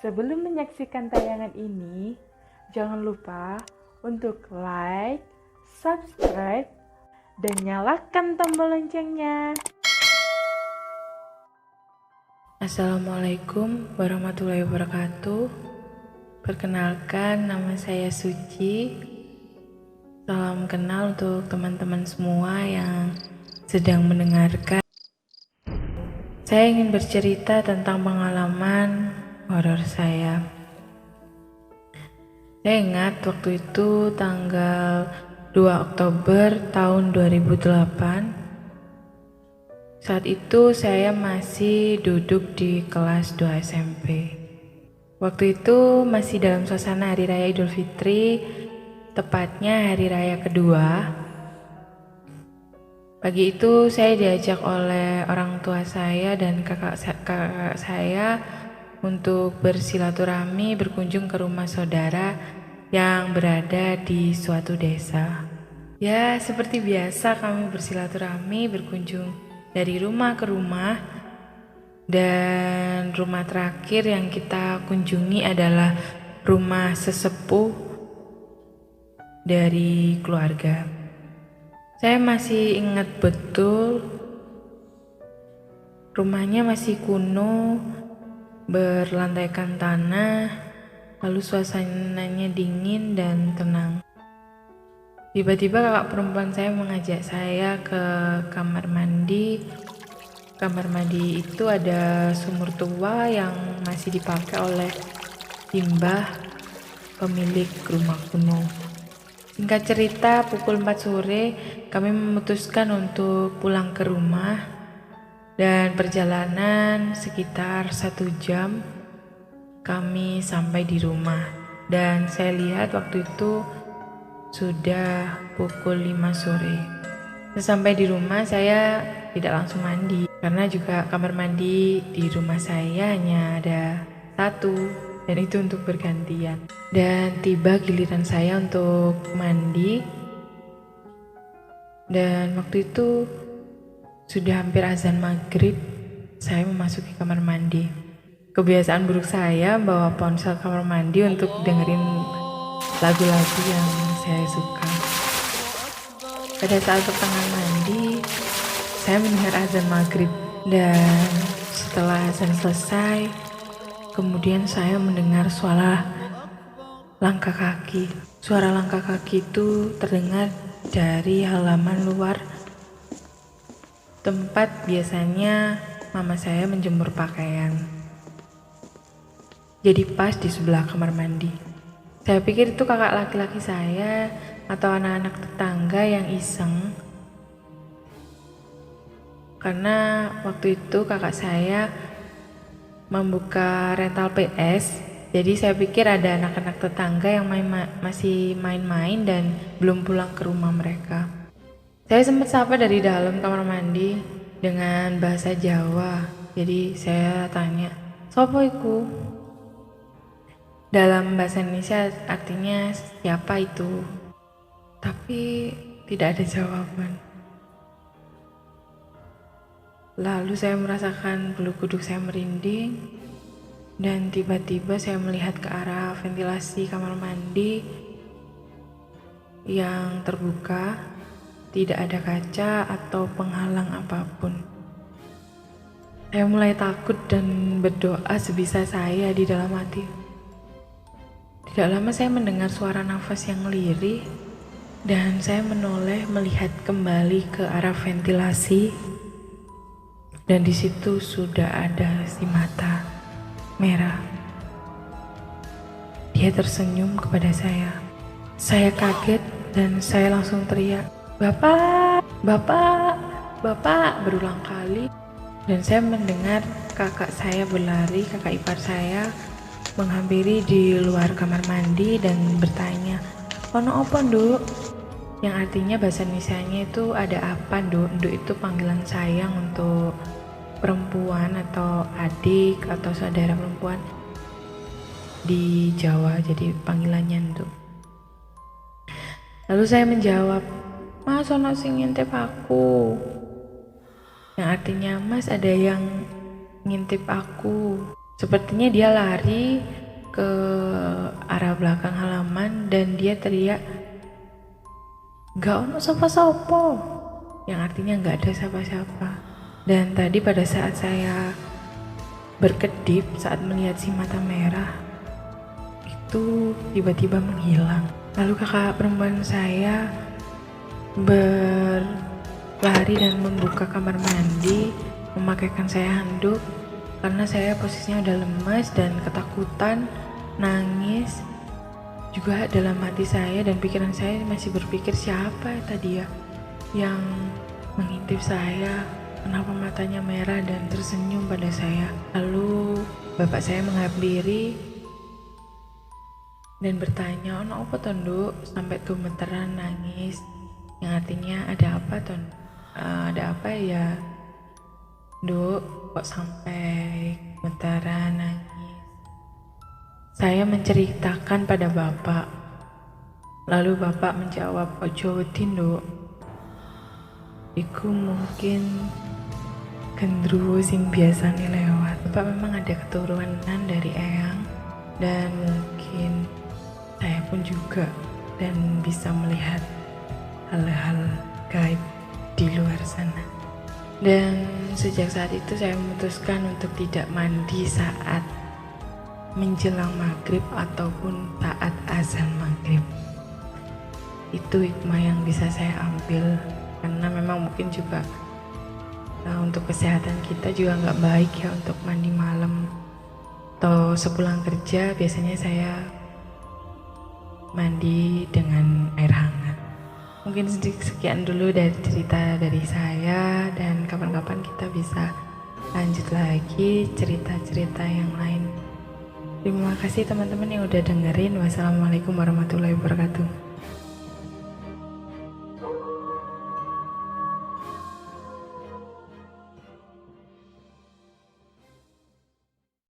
Sebelum menyaksikan tayangan ini, jangan lupa untuk like, subscribe, dan nyalakan tombol loncengnya. Assalamualaikum warahmatullahi wabarakatuh. Perkenalkan, nama saya Suci. Salam kenal untuk teman-teman semua yang sedang mendengarkan. Saya ingin bercerita tentang pengalaman horor saya. Saya ingat waktu itu tanggal 2 Oktober tahun 2008. Saat itu saya masih duduk di kelas 2 SMP. Waktu itu masih dalam suasana Hari Raya Idul Fitri, tepatnya hari raya kedua. Pagi itu saya diajak oleh orang tua saya dan kakak saya untuk bersilaturahmi berkunjung ke rumah saudara yang berada di suatu desa. Ya, seperti biasa kami bersilaturahmi berkunjung dari rumah ke rumah, dan rumah terakhir yang kita kunjungi adalah rumah sesepuh dari keluarga. Saya masih ingat betul, rumahnya masih kuno, berlantaikan tanah, lalu suasananya dingin dan tenang. Tiba-tiba kakak perempuan saya mengajak saya ke kamar mandi. Kamar mandi itu ada sumur tua yang masih dipakai oleh simbah pemilik rumah kuno. Singkat cerita, pukul 4 sore kami memutuskan untuk pulang ke rumah, dan perjalanan sekitar 1 jam kami sampai di rumah. Dan saya lihat waktu itu sudah pukul 5 sore. Sesampai di rumah saya tidak langsung mandi, karena juga kamar mandi di rumah saya hanya ada satu, dan itu untuk bergantian. Dan tiba giliran saya untuk mandi, dan waktu itu sudah hampir azan maghrib. Saya memasuki kamar mandi. Kebiasaan buruk saya bawa ponsel kamar mandi untuk dengerin lagu-lagu yang saya suka. Pada saat pertengahan mandi, saya mendengar azan maghrib, dan setelah azan selesai, kemudian saya mendengar suara langkah kaki. Suara langkah kaki itu terdengar dari halaman luar tempat biasanya mama saya menjemur pakaian. Jadi pas di sebelah kamar mandi. Saya pikir itu kakak laki-laki saya atau anak-anak tetangga yang iseng. Karena waktu itu kakak saya membuka rental PS, jadi saya pikir ada anak-anak tetangga yang masih main-main dan belum pulang ke rumah mereka. Saya sempat sapa dari dalam kamar mandi dengan bahasa Jawa. Jadi saya tanya, "Sopo iku?" Dalam bahasa Indonesia artinya siapa itu, tapi tidak ada jawaban. Lalu saya merasakan bulu kuduk saya merinding, dan tiba-tiba saya melihat ke arah ventilasi kamar mandi yang terbuka, tidak ada kaca atau penghalang apapun. Saya mulai takut dan berdoa sebisa saya di dalam hati. Tidak lama saya mendengar suara nafas yang lirih, dan saya menoleh melihat kembali ke arah ventilasi, dan di situ sudah ada si mata merah. Dia tersenyum kepada saya. Saya kaget dan saya langsung teriak, "Bapak, Bapak, Bapak," berulang kali. Dan saya mendengar kakak saya berlari, kakak ipar saya menghampiri di luar kamar mandi dan bertanya, "Ono apa, Nduk?" Yang artinya bahasa Indonesianya itu ada apa, Nduk? Nduk itu panggilan sayang untuk perempuan atau adik atau saudara perempuan di Jawa, jadi panggilannya Nduk. Lalu saya menjawab, "Mas, ono sing ngintip aku." Yang artinya, "Mas, ada yang ngintip aku." Sepertinya dia lari ke arah belakang halaman dan dia teriak, "Gak ono sapa-sapa," yang artinya gak ada siapa-siapa. Dan tadi pada saat saya berkedip saat melihat si mata merah itu tiba-tiba menghilang. Lalu kakak perempuan saya berlari dan membuka kamar mandi, memakaikan saya handuk karena saya posisinya udah lemas dan ketakutan, nangis. Juga dalam hati saya dan pikiran saya masih berpikir, siapa ya tadi ya yang mengintip saya, kenapa matanya merah dan tersenyum pada saya. Lalu bapak saya menghampiri dan bertanya, "Ono apa toh, Nduk?" Sampai gemeteran nangis, yang artinya ada apa toh? Ada apa ya, Nduk? Kok sampai gemeteran nangis? Saya menceritakan pada bapak. Lalu bapak menjawab, "Ojo wedi, Nduk. Iku mungkin gendruwo sing biasane lewat." Bapak memang ada keturunan dari eyang dan mungkin saya pun juga dan bisa melihat hal-hal gaib di luar sana. Dan sejak saat itu saya memutuskan untuk tidak mandi saat menjelang maghrib ataupun saat azan maghrib. Itu hikmah yang bisa saya ambil, karena memang mungkin juga untuk kesehatan kita juga nggak baik ya untuk mandi malam atau sepulang kerja. Biasanya saya mandi dengan air hangat. Mungkin sekian dulu dari cerita dari saya, dan kapan-kapan kita bisa lanjut lagi cerita-cerita yang lain. Terima kasih teman-teman yang udah dengerin. Wassalamualaikum warahmatullahi wabarakatuh.